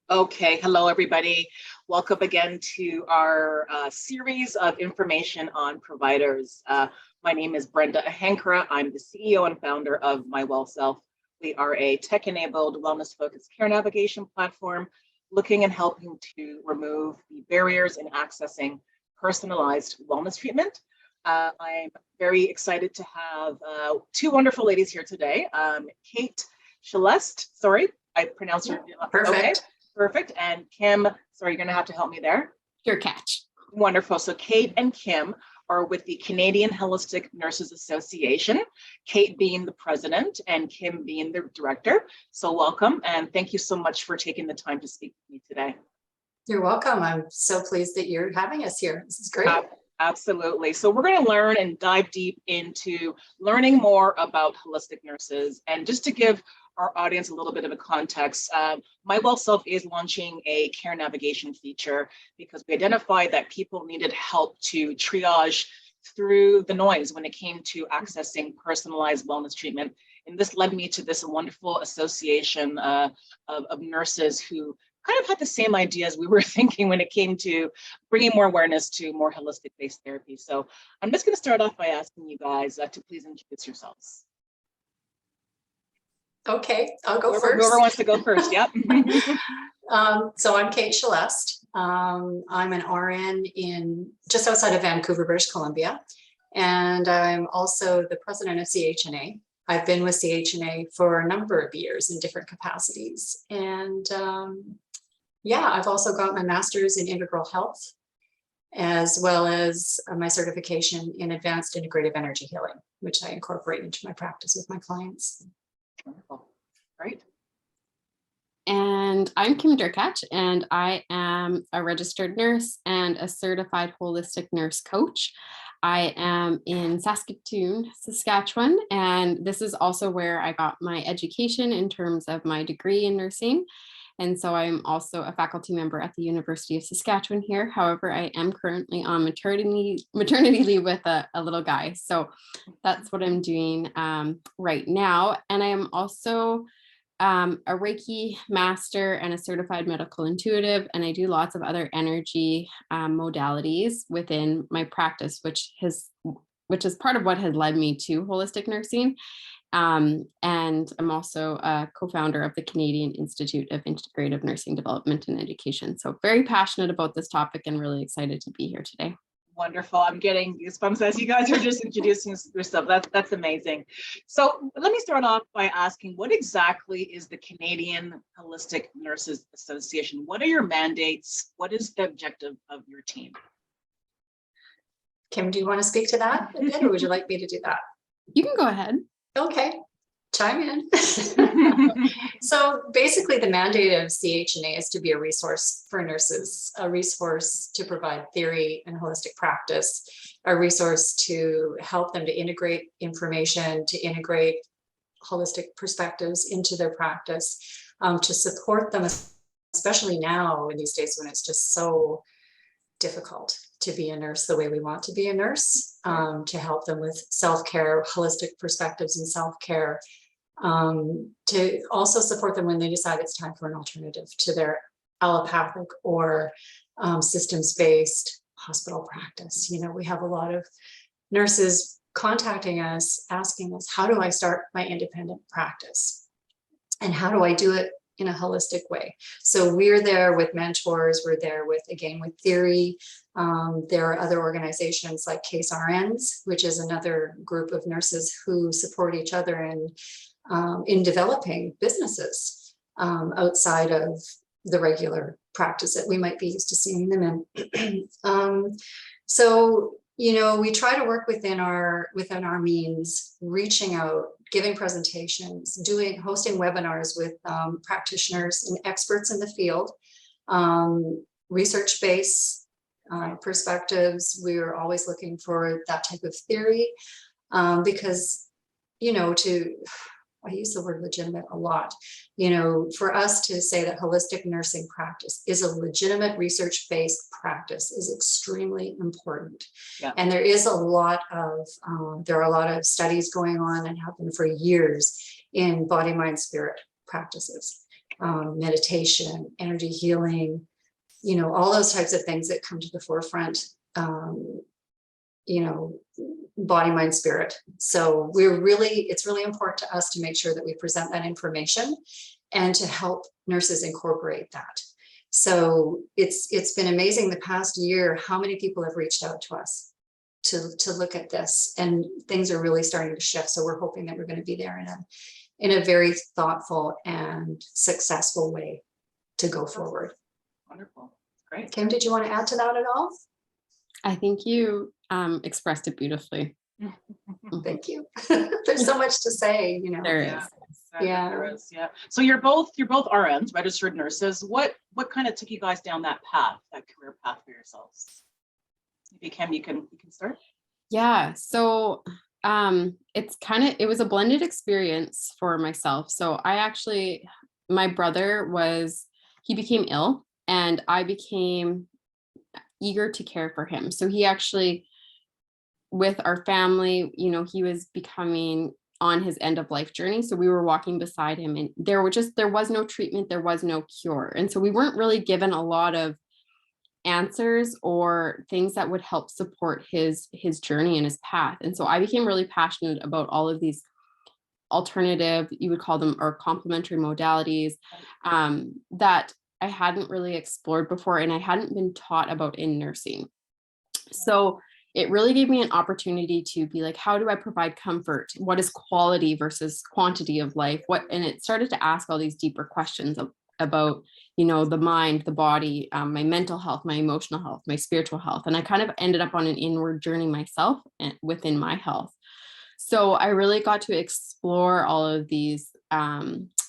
Okay, hello everybody. Welcome again to our series of information on providers. My name is Brenda Ahankara. I'm the CEO and founder of MyWellSelf. We are a tech-enabled, wellness-focused care navigation platform looking and helping to remove the barriers in accessing personalized wellness treatment. I'm very excited to have two wonderful ladies here today. Kate Shelest, sorry, I pronounced your Perfect. Okay. Perfect. And Kim, sorry, you're going to have to help me there. Your catch. Wonderful. So Kate and Kim are with the Canadian Holistic Nurses Association, Kate being the president and Kim being the director. So welcome and thank you so much for taking the time to speak with me today. You're welcome. I'm so pleased that you're having us here. This is great. Absolutely. So we're going to learn and dive deep into learning more about holistic nurses. And just to give our audience a little bit of a context, MyWellSelf is launching a care navigation feature because we identified that people needed help to triage through the noise when it came to accessing personalized wellness treatment. And this led me to this wonderful association of nurses who kind of had the same ideas we were thinking when it came to bringing more awareness to more holistic-based therapy. So I'm just going to start off by asking you guys to please introduce yourselves. Okay, I'll go first. Whoever wants to go first, yep. So I'm Kate Shelest. I'm an RN in just outside of Vancouver, British Columbia. And I'm also the president of CHNA. I've been with CHNA for a number of years in different capacities. And yeah, I've also got my master's in integral health, as well as my certification in advanced integrative energy healing, which I incorporate into my practice with my clients. Wonderful. Great. And I'm Kim Derkach, and I am a registered nurse and a certified holistic nurse coach. I am in Saskatoon, Saskatchewan, and this is also where I got my education in terms of my degree in nursing. And so I'm also a faculty member at the University of Saskatchewan here. However, I am currently on maternity leave with a little guy. So that's what I'm doing right now. And I am also a Reiki master and a certified medical intuitive. And I do lots of other energy modalities within my practice, which is part of what has led me to holistic nursing. And I'm also a co-founder of the Canadian Institute of Integrative Nursing Development and Education. So very passionate about this topic and really excited to be here today. Wonderful. I'm getting goosebumps as you guys are just introducing yourself. That's amazing. So let me start off by asking, what exactly is the Canadian Holistic Nurses Association? What are your mandates? What is the objective of your team? Kim, do you want to speak to that? Or would you like me to do that? You can go ahead. Okay, chime in. So basically the mandate of CHNA is to be a resource for nurses, a resource to provide theory and holistic practice, a resource to help them to integrate information, to integrate holistic perspectives into their practice, to support them, especially now in these days when it's just so difficult to be a nurse the way we want to be a nurse, to help them with self-care, holistic perspectives and self-care, to also support them when they decide it's time for an alternative to their allopathic or systems-based hospital practice. You know, we have a lot of nurses contacting us, asking us, how do I start my independent practice? And how do I do it in a holistic way? So we're there with mentors, we're there with, again, with theory. There are other organizations like Case RNs, which is another group of nurses who support each other in developing businesses outside of the regular practice that we might be used to seeing them in. So, you know, we try to work within our means, reaching out, giving presentations, hosting webinars with practitioners and experts in the field, research-based perspectives. We're always looking for that type of theory because, you know, I use the word legitimate a lot, you know, for us to say that holistic nursing practice is a legitimate research-based practice is extremely important. Yeah. And there is a lot of, there are a lot of studies going on and have been for years in body, mind, spirit practices. meditation, energy healing, all those types of things that come to the forefront, body, mind, spirit. So it's really important to us to make sure that we present that information and to help nurses incorporate that. So it's been amazing the past year how many people have reached out to us to look at this, and things are really starting to shift. So we're hoping that we're going to be there in a very thoughtful and successful way to go forward. Wonderful. Great. Kim, did you want to add to that at all? I think you expressed it beautifully. Thank you. There's so much to say, There Yeah. is. Yeah. There is, yeah. So you're both RNs, registered nurses. What kind of took you guys down that path, that career path for yourselves? Maybe Kim, you can start. Yeah. So it was a blended experience for myself. So my brother he became ill, and I became eager to care for him. So he actually, with our family, he was becoming on his end of life journey. So we were walking beside him, and there was no treatment, there was no cure. And so we weren't really given a lot of answers or things that would help support his journey and his path. And so I became really passionate about all of these alternative, you would call them, or complementary modalities that I hadn't really explored before, and I hadn't been taught about in nursing. So it really gave me an opportunity to be like, how do I provide comfort? What is quality versus quantity of life? And it started to ask all these deeper questions about, the mind, the body, my mental health, my emotional health, my spiritual health. And I kind of ended up on an inward journey myself within my health. So I really got to explore all of these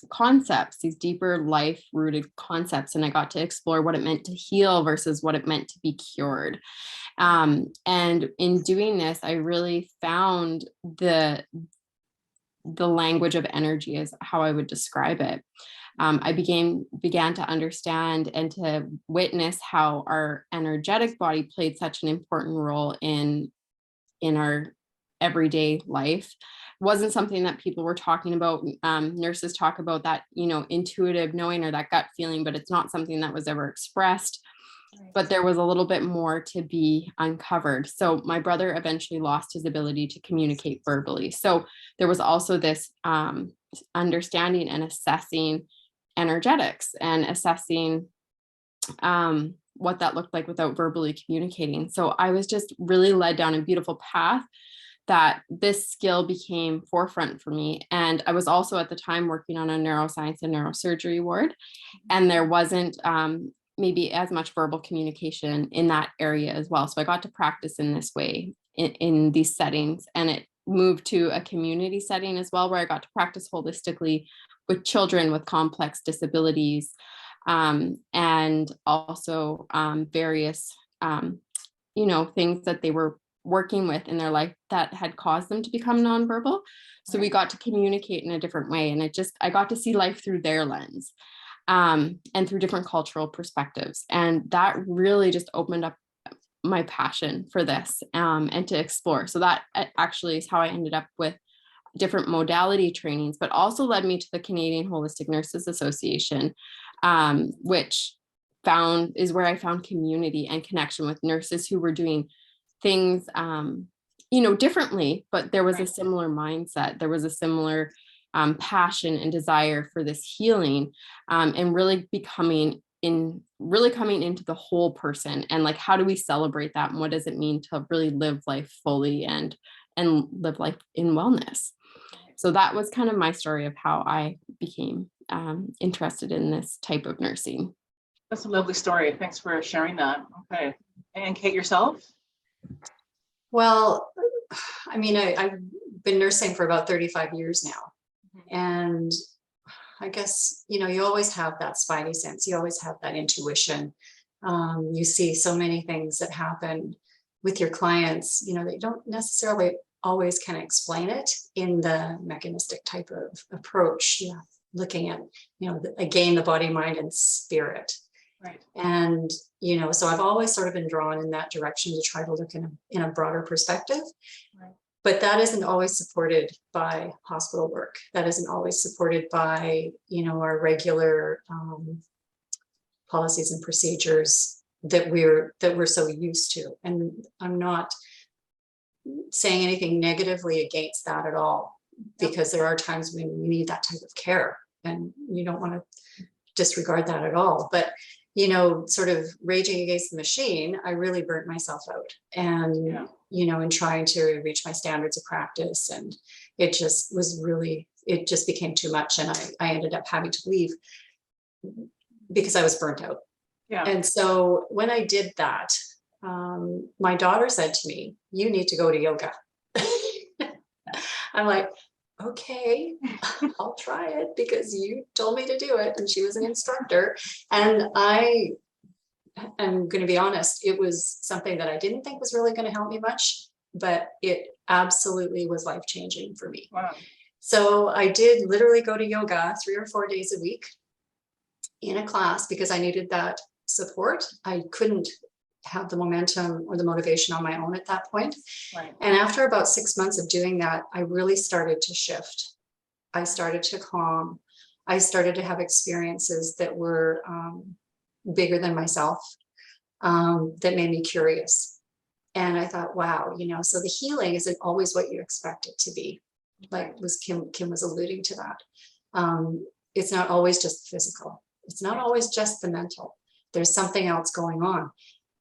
concepts, these deeper life rooted concepts. And I got to explore what it meant to heal versus what it meant to be cured. And in doing this, I really found the language of energy is how I would describe it. I began to understand and to witness how our energetic body played such an important role in our everyday life. It wasn't something that people were talking about. Nurses talk about that, intuitive knowing or that gut feeling, but it's not something that was ever expressed. But there was a little bit more to be uncovered. So my brother eventually lost his ability to communicate verbally. So there was also this understanding and assessing energetics and assessing what that looked like without verbally communicating. So I was just really led down a beautiful path that this skill became forefront for me. And I was also at the time working on a neuroscience and neurosurgery ward, and there wasn't maybe as much verbal communication in that area as well. So I got to practice in this way in these settings, and it moved to a community setting as well, where I got to practice holistically with children with complex disabilities, and also various, things that they were working with in their life that had caused them to become nonverbal. So we got to communicate in a different way. And I got to see life through their lens, and through different cultural perspectives. And that really just opened up my passion for this, and to explore. So that actually is how I ended up with different modality trainings, but also led me to the Canadian Holistic Nurses Association, which is where I found community and connection with nurses who were doing things, differently, but there was a similar mindset. There was a similar passion and desire for this healing, and really coming into the whole person, and like, how do we celebrate that, and what does it mean to really live life fully and live life in wellness. So that was kind of my story of how I became interested in this type of nursing. That's a lovely story. Thanks for sharing that. Okay. And Kate, yourself? Well, I mean, I've been nursing for about 35 years now. And I guess, you always have that spidey sense. You always have that intuition. You see so many things that happen with your clients, they don't necessarily always can explain it in the mechanistic type of approach. Looking at, again, the body, mind, and spirit. Right. And, so I've always sort of been drawn in that direction to try to look in a broader perspective. Right. But that isn't always supported by hospital work. That isn't always supported by, our regular policies and procedures that we're so used to. And I'm not saying anything negatively against that at all, because there are times when we need that type of care, and you don't want to disregard that at all. But sort of raging against the machine, I really burnt myself out, and in trying to reach my standards of practice, and it just became too much, and I ended up having to leave because I was burnt out. Yeah. And so when I did that, my daughter said to me, "You need to go to yoga." I'm like, okay, I'll try it because you told me to do it. And she was an instructor. And I'm going to be honest, it was something that I didn't think was really going to help me much, but it absolutely was life-changing for me. Wow. So I did literally go to yoga 3 or 4 days a week in a class because I needed that support. I couldn't have the momentum or the motivation on my own at that point. Right. And after about 6 months of doing that, I really started to shift. I started to calm. I started to have experiences that were bigger than myself, that made me curious. And I thought, wow, so the healing isn't always what you expect it to be. Like Kim was alluding to that. It's not always just physical. It's not always just the mental. There's something else going on.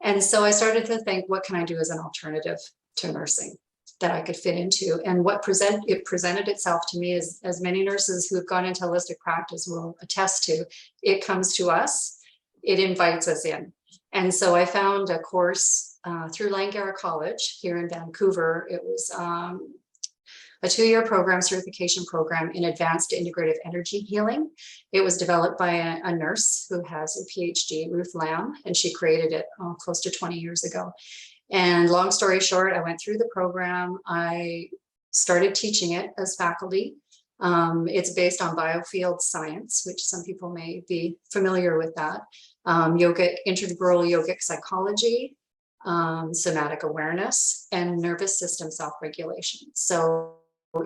And so I started to think, what can I do as an alternative to nursing that I could fit into? And what presented itself to me is, as many nurses who have gone into holistic practice will attest to, it comes to us, it invites us in. And so I found a course through Langara College here in Vancouver. It was a 2-year program, certification program in advanced integrative energy healing. It was developed by a nurse who has a PhD, Ruth Lamb, and she created it close to 20 years ago. And long story short, I went through the program. I started teaching it as faculty. It's based on biofield science, which some people may be familiar with that. Integral yogic psychology, somatic awareness, and nervous system self-regulation. So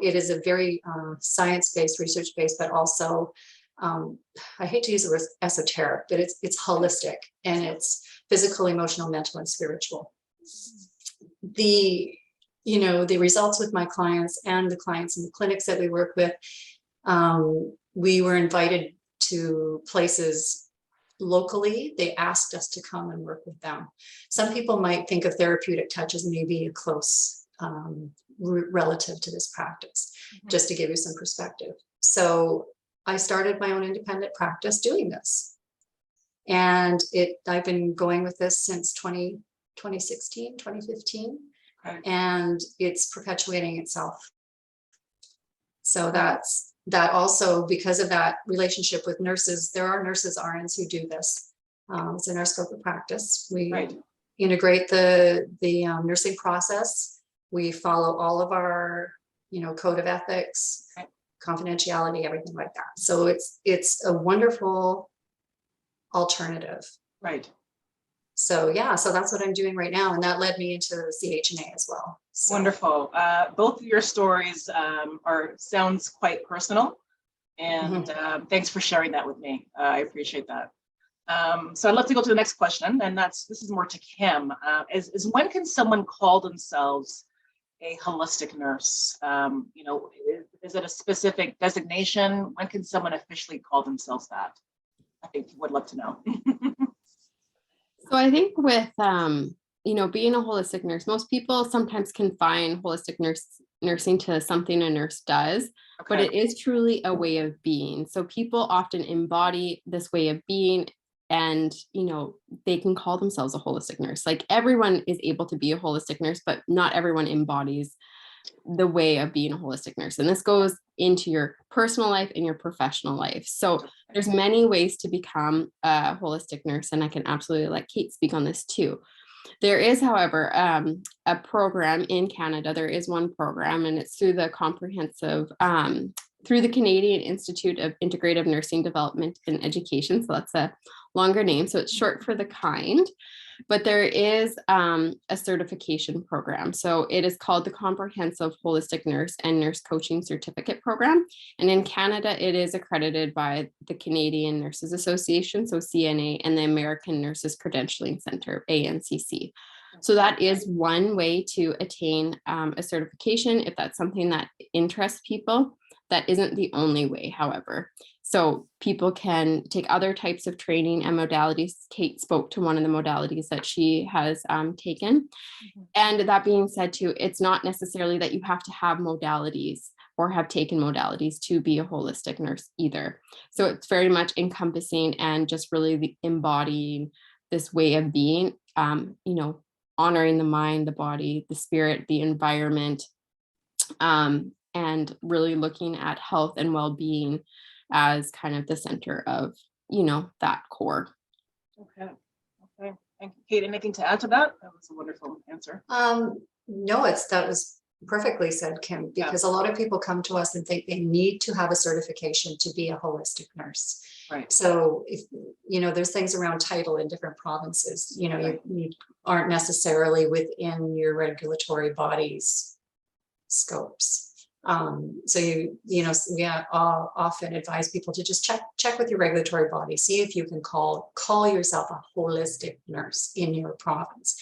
it is a very science-based, research-based, but also, I hate to use the word esoteric, but it's holistic, and it's physical, emotional, mental, and spiritual. The results with my clients and the clients in the clinics that we work with, we were invited to places locally. They asked us to come and work with them. Some people might think of therapeutic touch as maybe a close relative to this practice, just to give you some perspective. So I started my own independent practice doing this. And I've been going with this since 2016, 2015, Okay. and it's perpetuating itself. So that also, because of that relationship with nurses, there are nurses, RNs who do this. It's in our scope of practice. We integrate the nursing process. We follow all of our, code of ethics, confidentiality, everything like that. So it's a wonderful alternative. Right. So yeah, so that's what I'm doing right now. And that led me into CHNA as well. So. Wonderful. Both of your stories sounds quite personal, and thanks for sharing that with me. I appreciate that. So I'd love to go to the next question, and this is more to Kim. Is when can someone call themselves a holistic nurse? Is it a specific designation? When can someone officially call themselves that? I think would love to know. So I think with, being a holistic nurse, most people sometimes confine holistic nursing to something a nurse does, but it is truly a way of being. So people often embody this way of being, and, they can call themselves a holistic nurse. Like, everyone is able to be a holistic nurse, but not everyone embodies the way of being a holistic nurse. And this goes into your personal life and your professional life. So there's many ways to become a holistic nurse, and I can absolutely let Kate speak on this too. There is, however, a program in Canada. There is one program, and it's through the through the Canadian Institute of Integrative Nursing Development and Education. So that's a longer name. So it's short for the KIND but there is a certification program. So it is called the Comprehensive Holistic Nurse and Nurse Coaching Certificate Program. And in Canada, it is accredited by the Canadian Nurses Association, so CNA, and the American Nurses Credentialing Center, ANCC. So that is one way to attain a certification if that's something that interests people. That isn't the only way, however. So people can take other types of training and modalities. Kate spoke to one of the modalities that she has taken. And that being said too, it's not necessarily that you have to have modalities or have taken modalities to be a holistic nurse either. So it's very much encompassing and just really embodying this way of being, honoring the mind, the body, the spirit, the environment, and really looking at health and well-being as kind of the center of, that core. Okay. And Kate, anything to add to that? That was a wonderful answer. No, that was perfectly said, Kim, because a lot of people come to us and think they need to have a certification to be a holistic nurse. Right. So if, there's things around title in different provinces, you aren't necessarily within your regulatory body's scopes. So we often advise people to just check with your regulatory body, see if you can call yourself a holistic nurse in your province.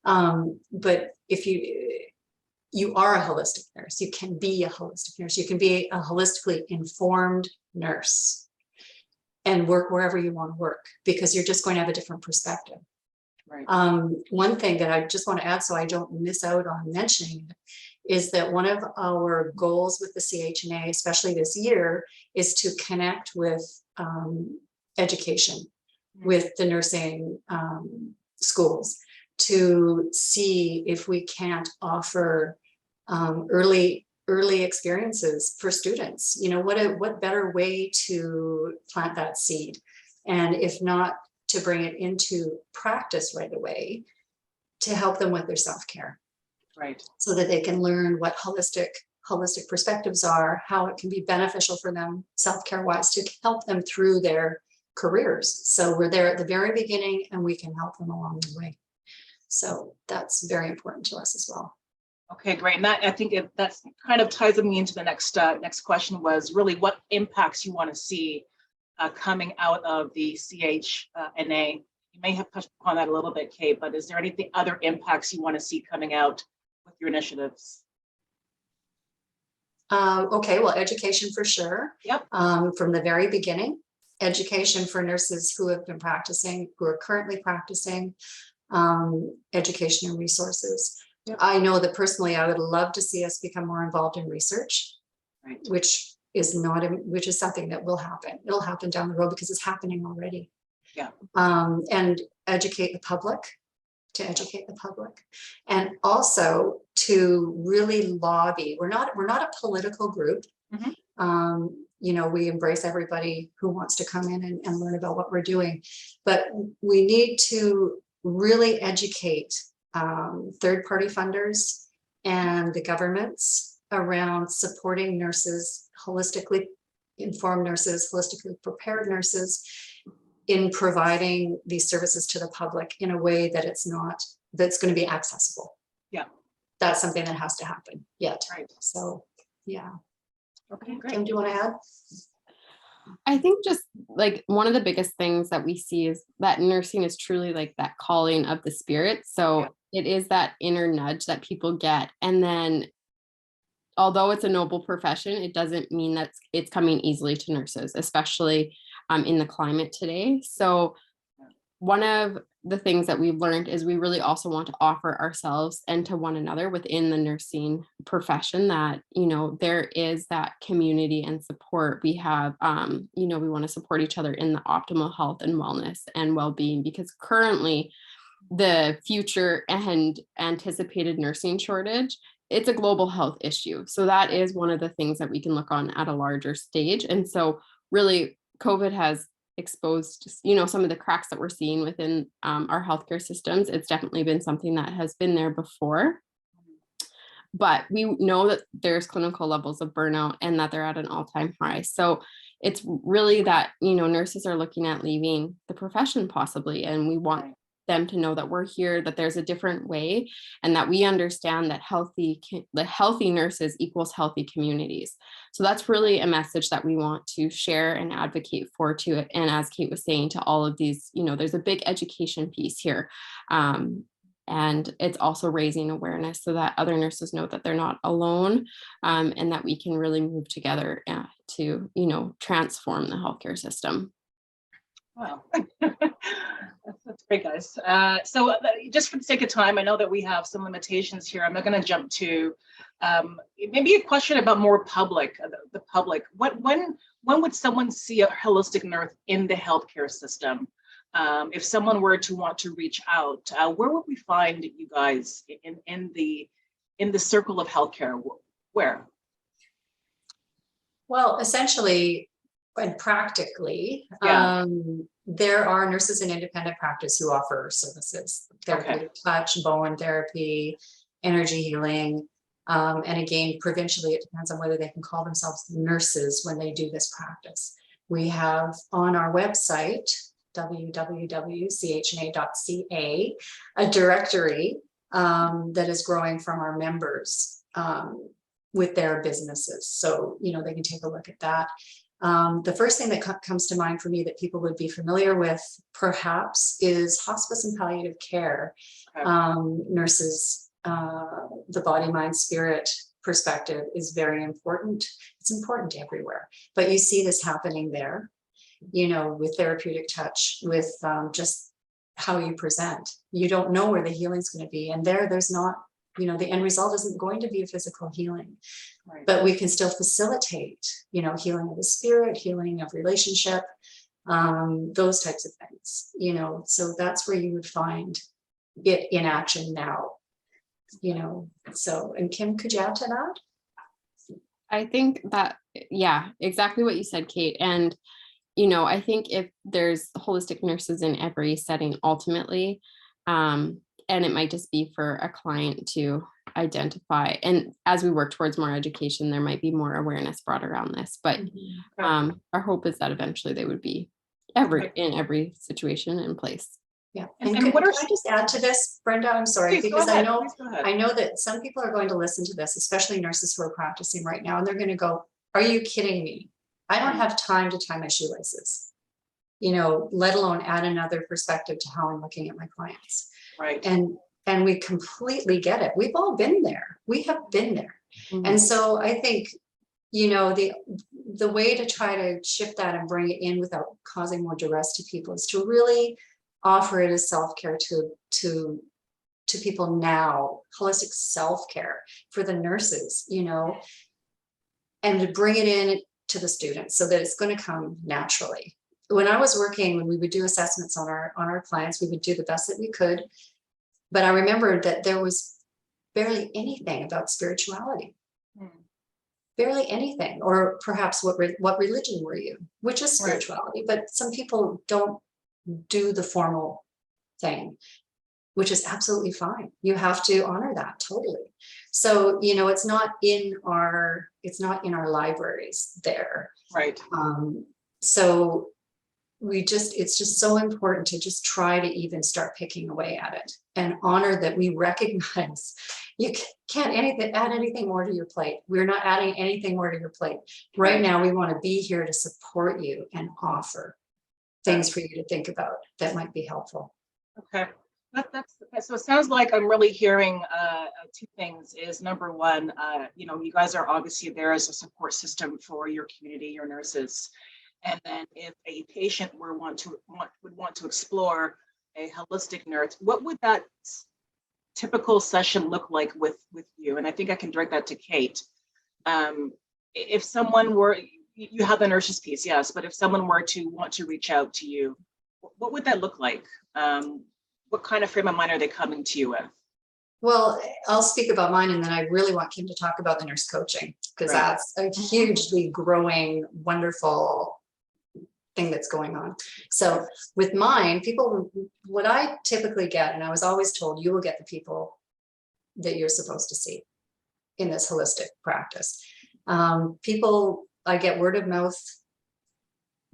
But if you are a holistic nurse, you can be a holistic nurse, you can be a holistically informed nurse and work wherever you want to work, because you're just going to have a different perspective. Right. One thing that I just want to add, so I don't miss out on mentioning it, is that one of our goals with the CHNA, especially this year, is to connect with education, with the nursing schools, to see if we can't offer early experiences for students. What better way to plant that seed, and if not to bring it into practice right away, to help them with their self-care. Right. So that they can learn what holistic perspectives are, how it can be beneficial for them self-care wise to help them through their careers. So we're there at the very beginning and we can help them along the way. So that's very important to us as well. Okay, great. And that, I think that kind of ties me into the next question, was really what impacts you want to see coming out of the CHNA. You may have touched upon that a little bit, Kate, but is there anything other impacts you want to see coming out with your initiatives? Okay, well, education for sure. Yep. From the very beginning, education for nurses who have been practicing, who are currently practicing, education and resources. Yep. I know that personally, I would love to see us become more involved in research, right, which is something that will happen. It'll happen down the road because it's happening already. Yeah. And educate the public, and also to really lobby. We're not a political group. Mm-hmm. We embrace everybody who wants to come in and learn about what we're doing, but we need to really educate third-party funders and the governments around supporting nurses, holistically informed nurses, holistically prepared nurses, in providing these services to the public in a way that that's going to be accessible. Yeah. That's something that has to happen yet. Right. So, yeah. Okay, great. Kim, do you want to add? I think just like one of the biggest things that we see is that nursing is truly like that calling of the spirit. So it is that inner nudge that people get. And then although it's a noble profession, it doesn't mean that it's coming easily to nurses, especially in the climate today. So one of the things that we've learned is we really also want to offer ourselves and to one another within the nursing profession that, there is that community and support. We have, we want to support each other in the optimal health and wellness and well-being, because currently the future and anticipated nursing shortage, it's a global health issue. So that is one of the things that we can look on at a larger stage. And so really COVID has exposed, some of the cracks that we're seeing within our healthcare systems. It's definitely been something that has been there before, but we know that there's clinical levels of burnout and that they're at an all-time high. So it's really that, nurses are looking at leaving the profession possibly, and we want them to know that we're here, that there's a different way, and that we understand that the healthy nurses equals healthy communities. So that's really a message that we want to share and advocate for to it. And as Kate was saying, to all of these, there's a big education piece here. And it's also raising awareness so that other nurses know that they're not alone, and that we can really move together to, transform the healthcare system. Wow. That's great, guys. So just for the sake of time, I know that we have some limitations here. I'm not going to jump to maybe a question about more the public. When would someone see a holistic nurse in the healthcare system? If someone were to want to reach out, where would we find you guys in the circle of healthcare? Where? Well, essentially and practically, Yeah. there are nurses in independent practice who offer services, therapeutic touch, Bowen therapy, energy healing. And again, provincially, it depends on whether they can call themselves nurses when they do this practice. We have on our website, www.chna.ca, a directory that is growing from our members with their businesses. So, they can take a look at that. The first thing that comes to mind for me that people would be familiar with, perhaps, is hospice and palliative care. Nurses, the body, mind, spirit perspective is very important. It's important everywhere, but you see this happening there, with therapeutic touch, with just how you present. You don't know where the healing's going to be. And there's not, the end result isn't going to be a physical healing, Right. but we can still facilitate, healing of the spirit, healing of relationship, those types of things, so that's where you would find it in action now, so, and Kim, could you add to that? I think that, yeah, exactly what you said, Kate. And, I think if there's holistic nurses in every setting, ultimately, and it might just be for a client to identify. And as we work towards more education, there might be more awareness brought around this. But our hope is that eventually they would be in every situation in place. Yeah. And could I just add to this, Brenda? I'm sorry, Please, because I know that some people are going to listen to this, especially nurses who are practicing right now, and they're going to go, "Are you kidding me? I don't have time to tie my shoelaces, let alone add another perspective to how I'm looking at my clients." Right. And we completely get it. We've all been there. We have been there. Mhm. And so I think, the way to try to shift that and bring it in without causing more duress to people is to really offer it as self-care to people now, holistic self-care for the nurses, and to bring it in to the students so that it's going to come naturally. When I was working, when we would do assessments on our clients, we would do the best that we could. But I remembered that there was barely anything about spirituality, barely anything, or perhaps what religion were you, which is spirituality, but some people don't do the formal thing, which is absolutely fine. You have to honor that totally. So, it's not in our libraries there. Right. So it's just so important to just try to even start picking away at it and honor that we recognize you can't add anything more to your plate. We're not adding anything more to your plate. Right now, we want to be here to support you and offer things for you to think about that might be helpful. Okay. So it sounds like I'm really hearing two things. Is number one, you guys are obviously there as a support system for your community, your nurses. And then if a patient would want to explore a holistic nurse, what would that typical session look like with you? And I think I can direct that to Kate. If someone were, you have the nurses piece, yes, but if someone were to want to reach out to you, what would that look like? What kind of frame of mind are they coming to you with? Well, I'll speak about mine, and then I really want Kim to talk about the nurse coaching, because that's a hugely growing, wonderful thing that's going on. So with mine, what I typically get, and I was always told, you will get the people that you're supposed to see in this holistic practice. I get word of mouth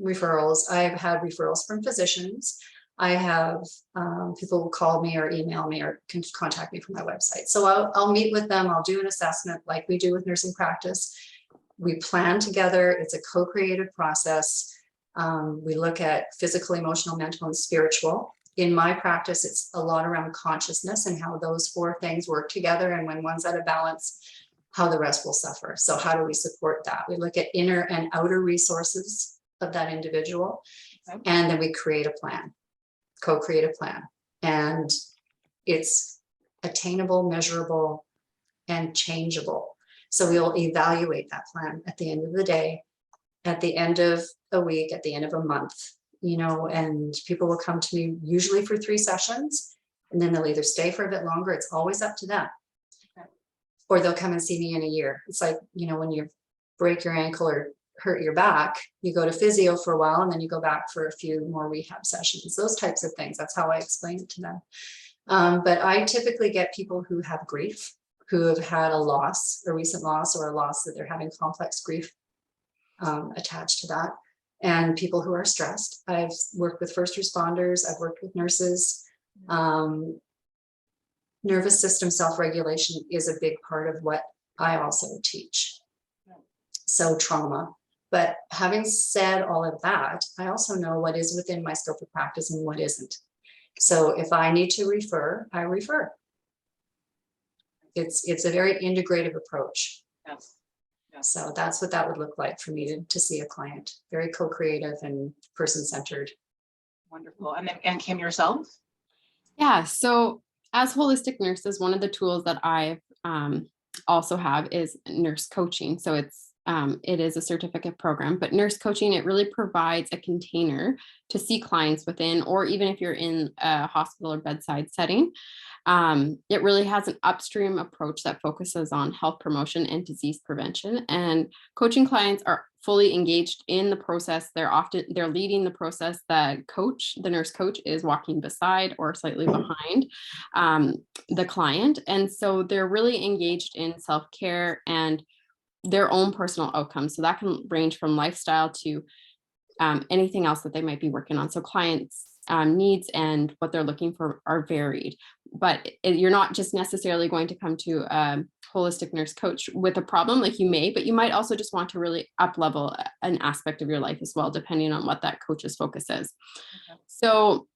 referrals. I've had referrals from physicians. I have people will call me or email me or can contact me from my website. So I'll meet with them. I'll do an assessment like we do with nursing practice. We plan together. It's a co-creative process. We look at physical, emotional, mental, and spiritual. In my practice, it's a lot around consciousness and how those 4 things work together. And when one's out of balance, how the rest will suffer. So how do we support that? We look at inner and outer resources of that individual. Okay. And then we create a plan, co-create a plan. And it's attainable, measurable, and changeable. So we'll evaluate that plan at the end of the day, at the end of a week, at the end of a month, and people will come to me usually for 3 sessions, and then they'll either stay for a bit longer. It's always up to them. Okay. Or they'll come and see me in a year. It's like, when you break your ankle or hurt your back, you go to physio for a while and then you go back for a few more rehab sessions, those types of things. That's how I explain it to them. But I typically get people who have grief, who have had a loss, a recent loss, or a loss that they're having complex grief attached to that. And people who are stressed. I've worked with first responders. I've worked with nurses. Nervous system self-regulation is a big part of what I also teach. So trauma. But having said all of that, I also know what is within my scope of practice and what isn't. So if I need to refer, I refer. It's a very integrative approach. Yes. So that's what that would look like for me to see a client. Very co-creative and person-centered. Wonderful. And Kim, yourself? Yeah, so as holistic nurses, one of the tools that I also have is nurse coaching. So it is a certificate program, but nurse coaching, it really provides a container to see clients within, or even if you're in a hospital or bedside setting. It really has an upstream approach that focuses on health promotion and disease prevention. And coaching clients are fully engaged in the process. They're leading the process. The nurse coach is walking beside or slightly behind the client. And so they're really engaged in self-care and their own personal outcomes. So that can range from lifestyle to anything else that they might be working on. So clients' needs and what they're looking for are varied, but you're not just necessarily going to come to a holistic nurse coach with a problem, like you may, but you might also just want to really up level an aspect of your life as well, depending on what that coach's focus is. Okay. So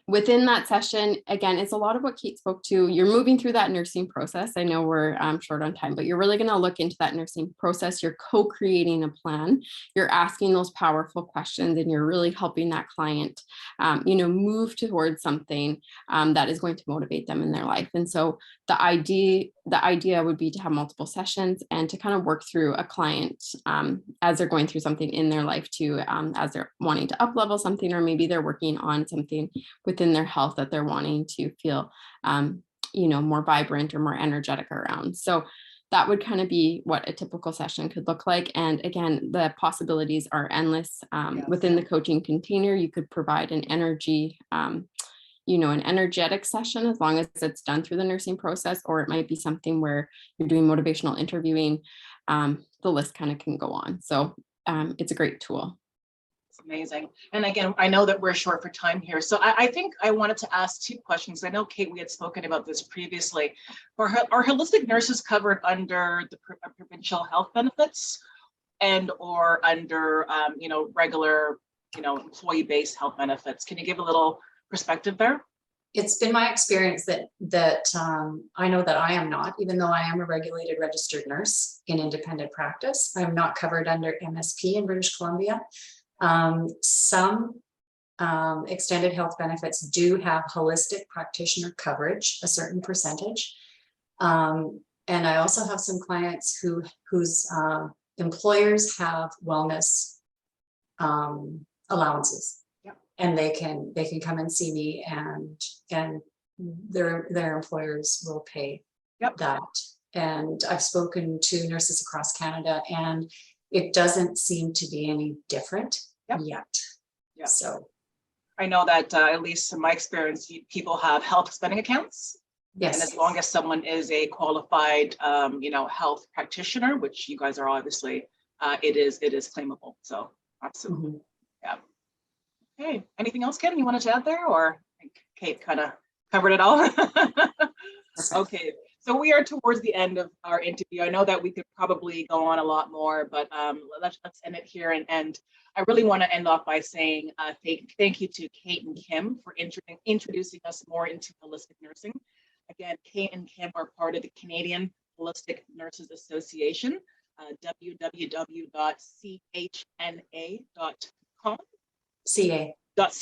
within that session, again, it's a lot of what Kate spoke to. You're moving through that nursing process. I know we're short on time, but you're really going to look into that nursing process. You're co-creating a plan. You're asking those powerful questions, and you're really helping that client, move towards something that is going to motivate them in their life. And so the idea would be to have multiple sessions and to kind of work through a client as they're going through something in their life too, as they're wanting to up level something, or maybe they're working on something within their health that they're wanting to feel, more vibrant or more energetic around. So that would kind of be what a typical session could look like. And again, the possibilities are endless. Within the coaching container, you could provide an energy, an energetic session, as long as it's done through the nursing process, or it might be something where you're doing motivational interviewing. The list kind of can go on. So it's a great tool. Amazing. And again, I know that we're short for time here. So I think I wanted to ask 2 questions. I know, Kate, we had spoken about this previously. Are holistic nurses covered under the provincial health benefits and or under, regular, employee-based health benefits? Can you give a little perspective there? It's been my experience that I know that I am not, even though I am a regulated registered nurse in independent practice. I'm not covered under MSP in British Columbia. Some extended health benefits do have holistic practitioner coverage, a certain percentage. And I also have some clients whose employers have wellness allowances. Yep. And they can come and see me, and their employers will pay. Yep. That. And I've spoken to nurses across Canada, and it doesn't seem to be any different. Yep. Yet. Yep. So I know that at least in my experience, people have health spending accounts. Yes. And as long as someone is a qualified, health practitioner, which you guys are obviously, it is claimable. So absolutely. Mm-hmm. Yeah. Okay, anything else, Ken, you wanted to add there, or I think Kate kind of covered it all? Okay, so we are towards the end of our interview. I know that we could probably go on a lot more, but let's end it here. And I really want to end off by saying thank you to Kate and Kim for introducing us more into holistic nursing. Again, Kate and Kim are part of the Canadian Holistic Nurses Association, www.chna.com. chna.ca,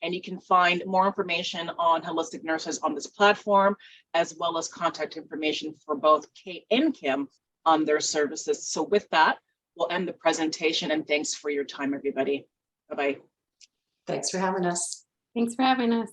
and you can find more information on holistic nurses on this platform, as well as contact information for both Kate and Kim on their services. So with that, we'll end the presentation, and thanks for your time, everybody. Bye-bye. Thanks for having us. Thanks for having us.